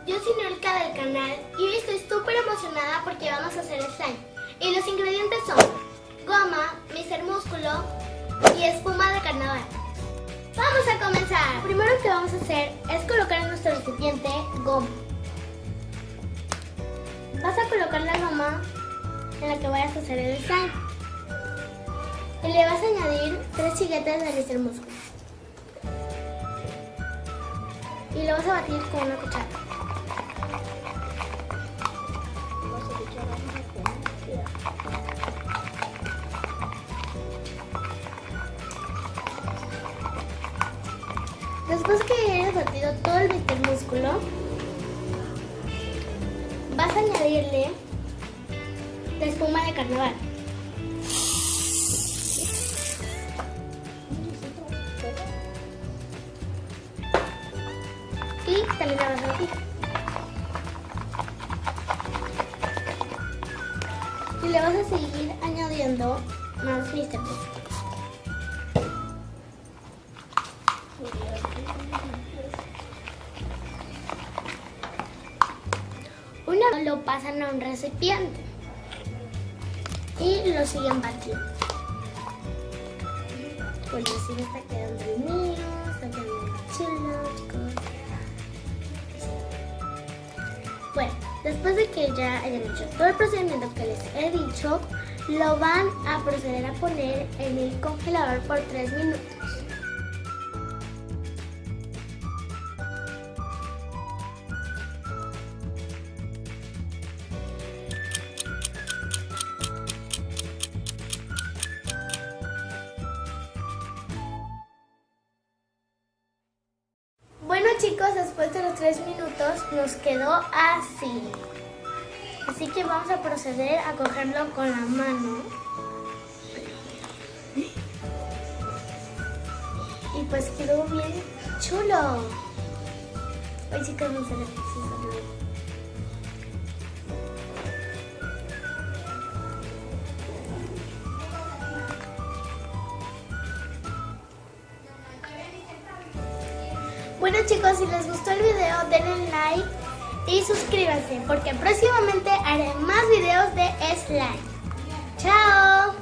yo soy Nolka del canal y hoy estoy súper emocionada porque vamos a hacer slime. Y los ingredientes son goma, Mr. Músculo y espuma de carnaval. ¡Vamos a comenzar! Lo primero que vamos a hacer es colocar en nuestro recipiente goma. Vas a colocar la goma en la que vayas a hacer el slime. Y le vas a añadir 3 chiguetes de Mr. Músculo. Y lo vas a batir con una cuchara. Después que hayas batido todo el Mr. Músculo, vas a añadirle la espuma de carnaval. Y también la vas a batir. Y le vas a seguir añadiendo más Mr. Músculo. Una vez lo pasan a un recipiente y lo siguen batiendo. Pues así me está quedando el mío, está quedando muy chulo, chicos. Bueno, después de que ya hayan hecho todo el procedimiento que les he dicho, lo van a proceder a poner en el congelador por 3 minutos. Bueno chicos, después de los 3 minutos nos quedó así. Así que vamos a proceder a cogerlo con la mano. Y pues quedó bien chulo. Ay chicos, no se le puso. Bueno chicos, si les gustó el video denle like y suscríbanse porque próximamente haré más videos de slime. ¡Chao!